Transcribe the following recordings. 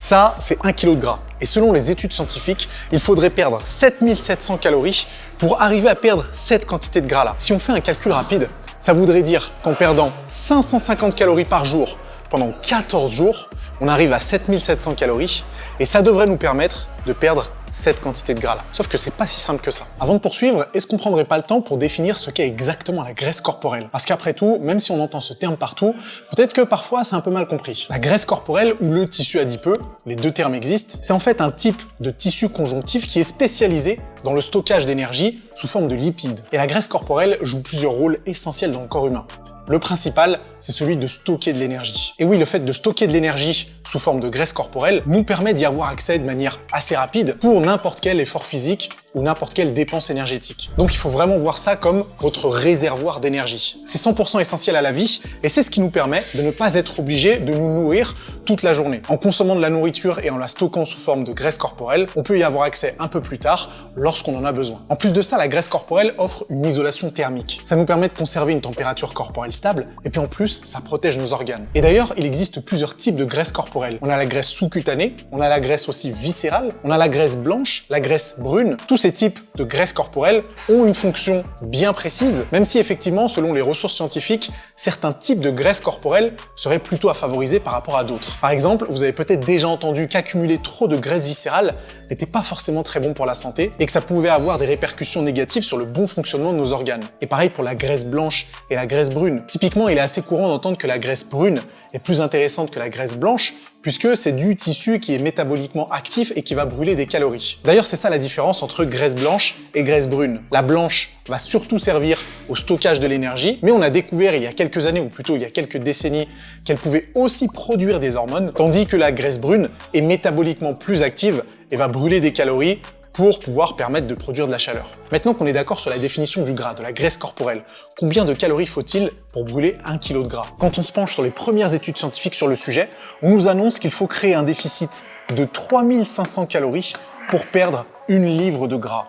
Ça, c'est 1 kg de gras. Et selon les études scientifiques, il faudrait perdre 7700 calories pour arriver à perdre cette quantité de gras-là. Si on fait un calcul rapide, ça voudrait dire qu'en perdant 550 calories par jour pendant 14 jours, on arrive à 7700 calories et ça devrait nous permettre de perdre cette quantité de gras-là. Sauf que c'est pas si simple que ça. Avant de poursuivre, est-ce qu'on prendrait pas le temps pour définir ce qu'est exactement la graisse corporelle? Parce qu'après tout, même si on entend ce terme partout, peut-être que parfois c'est un peu mal compris. La graisse corporelle ou le tissu adipeux, les deux termes existent, c'est en fait un type de tissu conjonctif qui est spécialisé dans le stockage d'énergie sous forme de lipides. Et la graisse corporelle joue plusieurs rôles essentiels dans le corps humain. Le principal, c'est celui de stocker de l'énergie. Et oui, le fait de stocker de l'énergie sous forme de graisse corporelle nous permet d'y avoir accès de manière assez rapide pour n'importe quel effort physique ou n'importe quelle dépense énergétique. Donc il faut vraiment voir ça comme votre réservoir d'énergie. C'est 100% essentiel à la vie et c'est ce qui nous permet de ne pas être obligé de nous nourrir toute la journée. En consommant de la nourriture et en la stockant sous forme de graisse corporelle, on peut y avoir accès un peu plus tard lorsqu'on en a besoin. En plus de ça, la graisse corporelle offre une isolation thermique. Ça nous permet de conserver une température corporelle stable et puis en plus, ça protège nos organes. Et d'ailleurs, il existe plusieurs types de graisse corporelle. On a la graisse sous-cutanée, on a la graisse aussi viscérale, on a la graisse blanche, la graisse brune. Tous ces types de graisse corporelle ont une fonction bien précise, même si effectivement, selon les ressources scientifiques, certains types de graisse corporelle seraient plutôt à favoriser par rapport à d'autres. Par exemple, vous avez peut-être déjà entendu qu'accumuler trop de graisse viscérale n'était pas forcément très bon pour la santé et que ça pouvait avoir des répercussions négatives sur le bon fonctionnement de nos organes. Et pareil pour la graisse blanche et la graisse brune. Typiquement, il est assez courant d'entendre que la graisse brune est plus intéressante que la graisse blanche, puisque c'est du tissu qui est métaboliquement actif et qui va brûler des calories. D'ailleurs, c'est ça la différence entre graisse blanche et graisse brune. La blanche va surtout servir au stockage de l'énergie, mais on a découvert il y a quelques années, ou plutôt il y a quelques décennies, qu'elle pouvait aussi produire des hormones, tandis que la graisse brune est métaboliquement plus active et va brûler des calories pour pouvoir permettre de produire de la chaleur. Maintenant qu'on est d'accord sur la définition du gras, de la graisse corporelle, combien de calories faut-il pour brûler 1 kg de gras? Quand on se penche sur les premières études scientifiques sur le sujet, on nous annonce qu'il faut créer un déficit de 3500 calories pour perdre 1 livre de gras.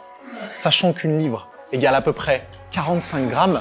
Sachant qu'une livre égale à peu près 45 grammes,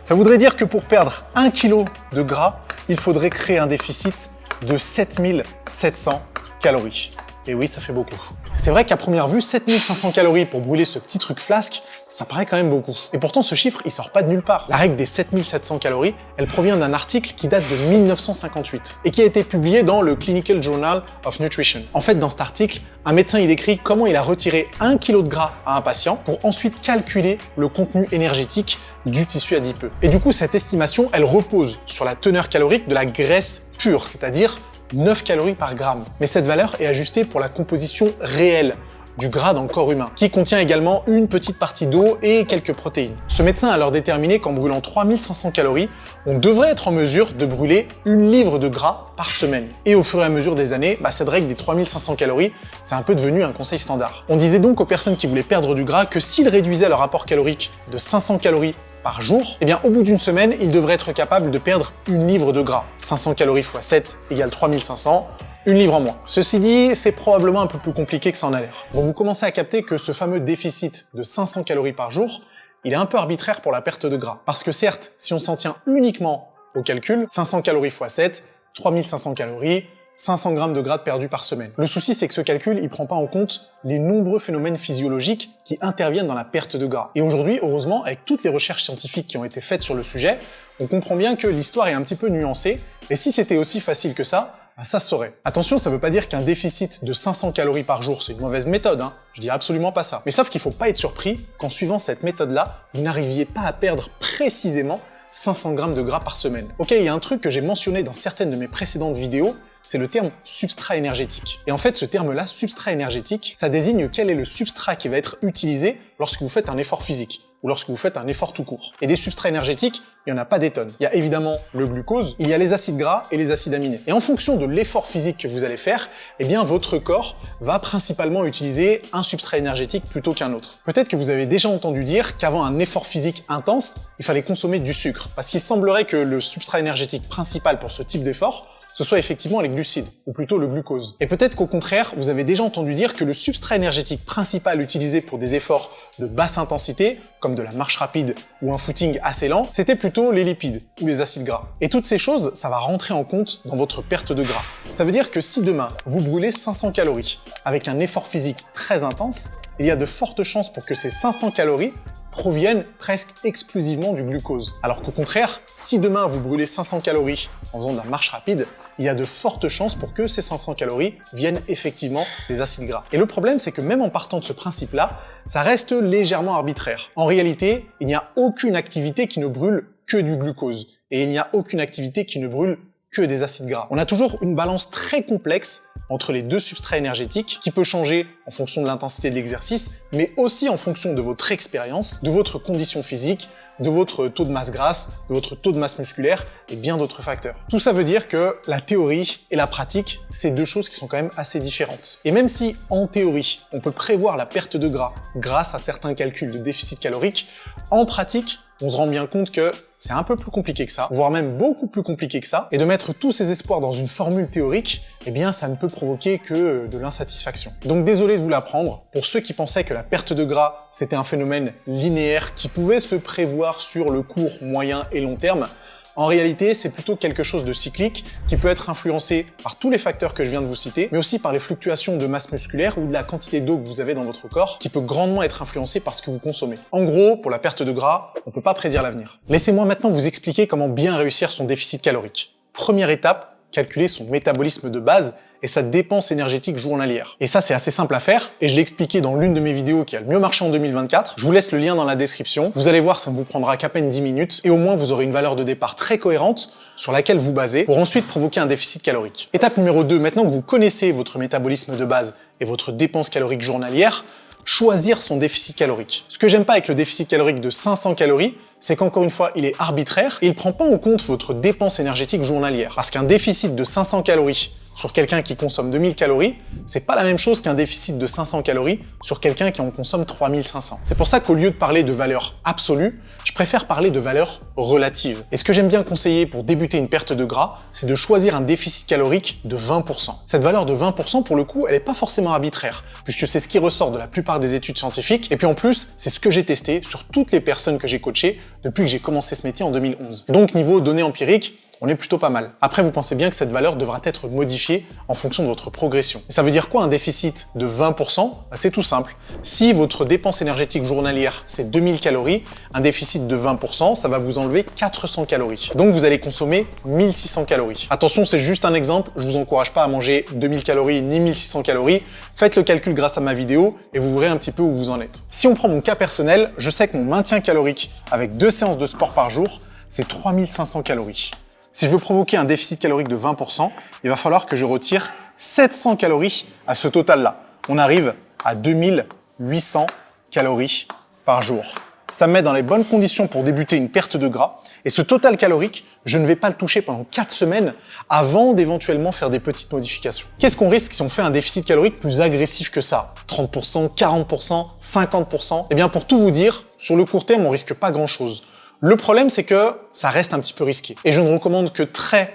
ça voudrait dire que pour perdre 1 kg de gras, il faudrait créer un déficit de 7700 calories. Et oui, ça fait beaucoup. C'est vrai qu'à première vue, 7500 calories pour brûler ce petit truc flasque, ça paraît quand même beaucoup. Et pourtant, ce chiffre, il sort pas de nulle part. La règle des 7700 calories, elle provient d'un article qui date de 1958 et qui a été publié dans le Clinical Journal of Nutrition. En fait, dans cet article, un médecin il décrit comment il a retiré 1 kg de gras à un patient pour ensuite calculer le contenu énergétique du tissu adipeux. Et du coup, cette estimation, elle repose sur la teneur calorique de la graisse pure, c'est-à-dire 9 calories par gramme. Mais cette valeur est ajustée pour la composition réelle du gras dans le corps humain, qui contient également une petite partie d'eau et quelques protéines. Ce médecin a alors déterminé qu'en brûlant 3500 calories, on devrait être en mesure de brûler 1 livre de gras par semaine. Et au fur et à mesure des années, cette règle des 3500 calories, c'est un peu devenu un conseil standard. On disait donc aux personnes qui voulaient perdre du gras que s'ils réduisaient leur apport calorique de 500 calories par jour, eh bien au bout d'une semaine, ils devraient être capables de perdre 1 livre de gras. 500 calories x 7 égale 3500, 1 livre en moins. Ceci dit, c'est probablement un peu plus compliqué que ça en a l'air. Bon, vous commencez à capter que ce fameux déficit de 500 calories par jour, il est un peu arbitraire pour la perte de gras. Parce que certes, si on s'en tient uniquement au calcul, 500 calories x 7, 3500 calories, 500 grammes de gras perdus par semaine. Le souci, c'est que ce calcul, il prend pas en compte les nombreux phénomènes physiologiques qui interviennent dans la perte de gras. Et aujourd'hui, heureusement, avec toutes les recherches scientifiques qui ont été faites sur le sujet, on comprend bien que l'histoire est un petit peu nuancée, et si c'était aussi facile que ça se saurait. Attention, ça veut pas dire qu'un déficit de 500 calories par jour, c'est une mauvaise méthode, hein. Je dis absolument pas ça. Mais sauf qu'il faut pas être surpris qu'en suivant cette méthode-là, vous n'arriviez pas à perdre précisément 500 grammes de gras par semaine. Ok, il y a un truc que j'ai mentionné dans certaines de mes précédentes vidéos, c'est le terme substrat énergétique. Et en fait, ce terme-là, substrat énergétique, ça désigne quel est le substrat qui va être utilisé lorsque vous faites un effort physique ou lorsque vous faites un effort tout court. Et des substrats énergétiques, il n'y en a pas des tonnes. Il y a évidemment le glucose, il y a les acides gras et les acides aminés. Et en fonction de l'effort physique que vous allez faire, eh bien votre corps va principalement utiliser un substrat énergétique plutôt qu'un autre. Peut-être que vous avez déjà entendu dire qu'avant un effort physique intense, il fallait consommer du sucre, parce qu'il semblerait que le substrat énergétique principal pour ce type d'effort ce soit effectivement les glucides, ou plutôt le glucose. Et peut-être qu'au contraire, vous avez déjà entendu dire que le substrat énergétique principal utilisé pour des efforts de basse intensité, comme de la marche rapide ou un footing assez lent, c'était plutôt les lipides ou les acides gras. Et toutes ces choses, ça va rentrer en compte dans votre perte de gras. Ça veut dire que si demain, vous brûlez 500 calories avec un effort physique très intense, il y a de fortes chances pour que ces 500 calories proviennent presque exclusivement du glucose. Alors qu'au contraire, si demain vous brûlez 500 calories en faisant de la marche rapide, il y a de fortes chances pour que ces 500 calories viennent effectivement des acides gras. Et le problème, c'est que même en partant de ce principe-là, ça reste légèrement arbitraire. En réalité, il n'y a aucune activité qui ne brûle que du glucose. Et il n'y a aucune activité qui ne brûle que des acides gras. On a toujours une balance très complexe entre les deux substrats énergétiques qui peut changer en fonction de l'intensité de l'exercice, mais aussi en fonction de votre expérience, de votre condition physique, de votre taux de masse grasse, de votre taux de masse musculaire et bien d'autres facteurs. Tout ça veut dire que la théorie et la pratique, c'est deux choses qui sont quand même assez différentes. Et même si, en théorie, on peut prévoir la perte de gras grâce à certains calculs de déficit calorique, en pratique, on se rend bien compte que c'est un peu plus compliqué que ça, voire même beaucoup plus compliqué que ça, et de mettre tous ces espoirs dans une formule théorique, eh bien ça ne peut provoquer que de l'insatisfaction. Donc désolé de vous l'apprendre, pour ceux qui pensaient que la perte de gras c'était un phénomène linéaire qui pouvait se prévoir sur le court, moyen et long terme, en réalité, c'est plutôt quelque chose de cyclique qui peut être influencé par tous les facteurs que je viens de vous citer, mais aussi par les fluctuations de masse musculaire ou de la quantité d'eau que vous avez dans votre corps, qui peut grandement être influencé par ce que vous consommez. En gros, pour la perte de gras, on peut pas prédire l'avenir. Laissez-moi maintenant vous expliquer comment bien réussir son déficit calorique. Première étape, calculer son métabolisme de base et sa dépense énergétique journalière. Et ça, c'est assez simple à faire, et je l'ai expliqué dans l'une de mes vidéos qui a le mieux marché en 2024. Je vous laisse le lien dans la description. Vous allez voir, ça ne vous prendra qu'à peine 10 minutes, et au moins vous aurez une valeur de départ très cohérente sur laquelle vous basez pour ensuite provoquer un déficit calorique. Étape numéro 2, maintenant que vous connaissez votre métabolisme de base et votre dépense calorique journalière, choisir son déficit calorique. Ce que j'aime pas avec le déficit calorique de 500 calories, c'est qu'encore une fois, il est arbitraire et il prend pas en compte votre dépense énergétique journalière. Parce qu'un déficit de 500 calories sur quelqu'un qui consomme 2000 calories, c'est pas la même chose qu'un déficit de 500 calories sur quelqu'un qui en consomme 3500. C'est pour ça qu'au lieu de parler de valeur absolue, je préfère parler de valeur relative. Et ce que j'aime bien conseiller pour débuter une perte de gras, c'est de choisir un déficit calorique de 20%. Cette valeur de 20%, pour le coup, elle est pas forcément arbitraire, puisque c'est ce qui ressort de la plupart des études scientifiques, et puis en plus, c'est ce que j'ai testé sur toutes les personnes que j'ai coachées depuis que j'ai commencé ce métier en 2011. Donc niveau données empiriques, on est plutôt pas mal. Après, vous pensez bien que cette valeur devra être modifiée en fonction de votre progression. Et ça veut dire quoi un déficit de 20%? C'est tout simple. Si votre dépense énergétique journalière, c'est 2000 calories, un déficit de 20%, ça va vous enlever 400 calories. Donc vous allez consommer 1600 calories. Attention, c'est juste un exemple, je vous encourage pas à manger 2000 calories ni 1600 calories. Faites le calcul grâce à ma vidéo et vous verrez un petit peu où vous en êtes. Si on prend mon cas personnel, je sais que mon maintien calorique avec 2 séances de sport par jour, c'est 3500 calories. Si je veux provoquer un déficit calorique de 20%, il va falloir que je retire 700 calories à ce total-là. On arrive à 2800 calories par jour. Ça me met dans les bonnes conditions pour débuter une perte de gras. Et ce total calorique, je ne vais pas le toucher pendant 4 semaines avant d'éventuellement faire des petites modifications. Qu'est-ce qu'on risque si on fait un déficit calorique plus agressif que ça? 30%, 40%, 50%? Eh bien, pour tout vous dire, sur le court terme, on risque pas grand-chose. Le problème, c'est que ça reste un petit peu risqué. Et je ne recommande que très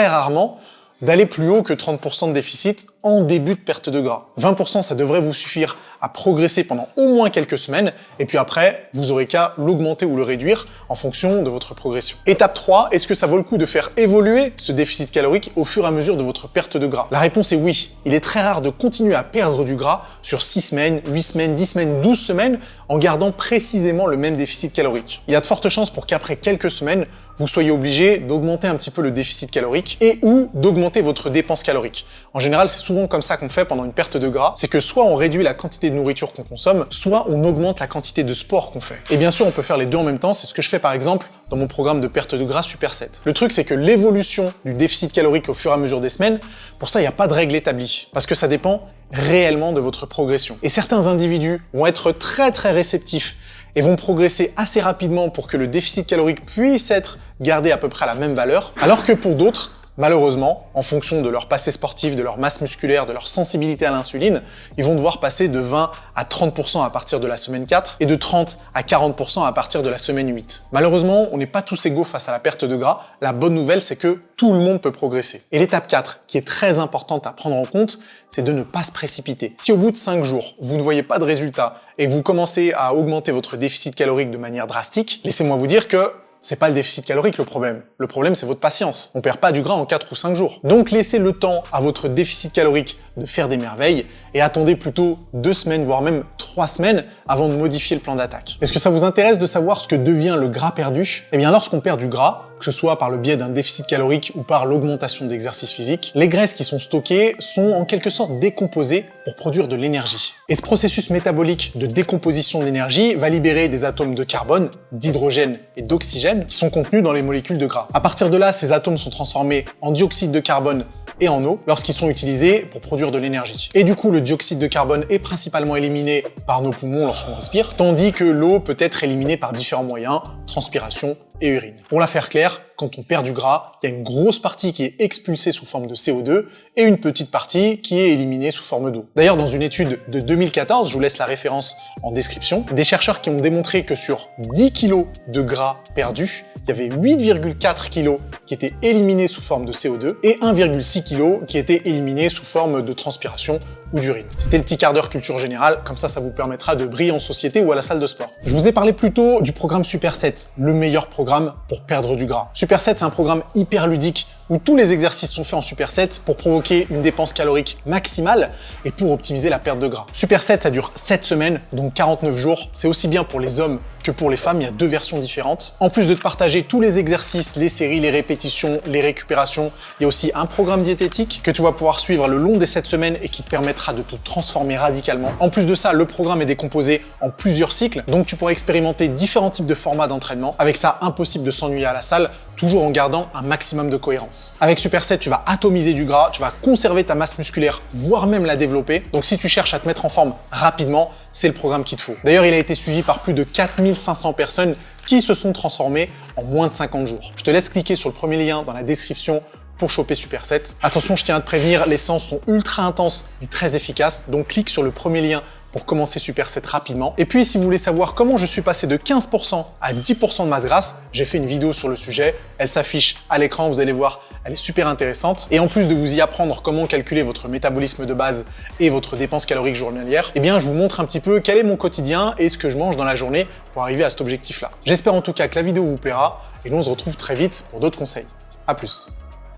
rarement d'aller plus haut que 30% de déficit en début de perte de gras. 20%, ça devrait vous suffire à progresser pendant au moins quelques semaines, et puis après, vous aurez qu'à l'augmenter ou le réduire en fonction de votre progression. Étape 3, est-ce que ça vaut le coup de faire évoluer ce déficit calorique au fur et à mesure de votre perte de gras? La réponse est oui. Il est très rare de continuer à perdre du gras sur 6 semaines, 8 semaines, 10 semaines, 12 semaines en gardant précisément le même déficit calorique. Il y a de fortes chances pour qu'après quelques semaines, vous soyez obligé d'augmenter un petit peu le déficit calorique et ou d'augmenter votre dépense calorique. En général, c'est souvent comme ça qu'on fait pendant une perte de gras, c'est que soit on réduit la quantité de nourriture qu'on consomme, soit on augmente la quantité de sport qu'on fait. Et bien sûr, on peut faire les deux en même temps, c'est ce que je fais par exemple dans mon programme de perte de gras Superset. Le truc, c'est que l'évolution du déficit calorique au fur et à mesure des semaines, pour ça, il n'y a pas de règle établie, parce que ça dépend réellement de votre progression. Et certains individus vont être très réceptifs et vont progresser assez rapidement pour que le déficit calorique puisse être gardé à peu près à la même valeur, alors que pour d'autres, Malheureusement, en fonction de leur passé sportif, de leur masse musculaire, de leur sensibilité à l'insuline, ils vont devoir passer de 20 à 30% à partir de la semaine 4 et de 30 à 40% à partir de la semaine 8. Malheureusement, on n'est pas tous égaux face à la perte de gras. La bonne nouvelle, c'est que tout le monde peut progresser. Et l'étape 4, qui est très importante à prendre en compte, c'est de ne pas se précipiter. Si au bout de 5 jours, vous ne voyez pas de résultat et que vous commencez à augmenter votre déficit calorique de manière drastique, laissez-moi vous dire que c'est pas le déficit calorique le problème. Le problème, c'est votre patience. On perd pas du gras en 4 ou 5 jours. Donc laissez le temps à votre déficit calorique de faire des merveilles et attendez plutôt 2 semaines, voire même 3 semaines avant de modifier le plan d'attaque. Est-ce que ça vous intéresse de savoir ce que devient le gras perdu? Eh bien, lorsqu'on perd du gras, que ce soit par le biais d'un déficit calorique ou par l'augmentation d'exercice physique, les graisses qui sont stockées sont en quelque sorte décomposées pour produire de l'énergie. Et ce processus métabolique de décomposition d'énergie va libérer des atomes de carbone, d'hydrogène et d'oxygène qui sont contenus dans les molécules de gras. À partir de là, ces atomes sont transformés en dioxyde de carbone et en eau lorsqu'ils sont utilisés pour produire de l'énergie. Et du coup, le dioxyde de carbone est principalement éliminé par nos poumons lorsqu'on respire, tandis que l'eau peut être éliminée par différents moyens, transpiration et urine. Pour la faire claire, quand on perd du gras, il y a une grosse partie qui est expulsée sous forme de CO2 et une petite partie qui est éliminée sous forme d'eau. D'ailleurs, dans une étude de 2014, je vous laisse la référence en description, des chercheurs qui ont démontré que sur 10 kg de gras perdus, il y avait 8,4 kg qui étaient éliminés sous forme de CO2 et 1,6 kg qui étaient éliminés sous forme de transpiration ou d'urine. C'était le petit quart d'heure culture générale, comme ça vous permettra de briller en société ou à la salle de sport. Je vous ai parlé plus tôt du programme Superset, le meilleur programme pour perdre du gras. Superset, c'est un programme hyper ludique où tous les exercices sont faits en superset pour provoquer une dépense calorique maximale et pour optimiser la perte de gras. Superset, ça dure 7 semaines, donc 49 jours. C'est aussi bien pour les hommes que pour les femmes, il y a 2 versions différentes. En plus de te partager tous les exercices, les séries, les répétitions, les récupérations, il y a aussi un programme diététique que tu vas pouvoir suivre le long des 7 semaines et qui te permettra de te transformer radicalement. En plus de ça, le programme est décomposé en plusieurs cycles, donc tu pourras expérimenter différents types de formats d'entraînement. Avec ça, impossible de s'ennuyer à la salle, toujours en gardant un maximum de cohérence. Avec Superset, tu vas atomiser du gras, tu vas conserver ta masse musculaire, voire même la développer. Donc si tu cherches à te mettre en forme rapidement, c'est le programme qu'il te faut. D'ailleurs, il a été suivi par plus de 4500 personnes qui se sont transformées en moins de 50 jours. Je te laisse cliquer sur le premier lien dans la description pour choper Superset. Attention, je tiens à te prévenir, les séances sont ultra intenses mais très efficaces, donc clique sur le premier lien pour commencer Superset rapidement. Et puis, si vous voulez savoir comment je suis passé de 15% à 10% de masse grasse, j'ai fait une vidéo sur le sujet. Elle s'affiche à l'écran, vous allez voir, elle est super intéressante. Et en plus de vous y apprendre comment calculer votre métabolisme de base et votre dépense calorique journalière, eh bien, je vous montre un petit peu quel est mon quotidien et ce que je mange dans la journée pour arriver à cet objectif-là. J'espère en tout cas que la vidéo vous plaira et nous on se retrouve très vite pour d'autres conseils. À plus.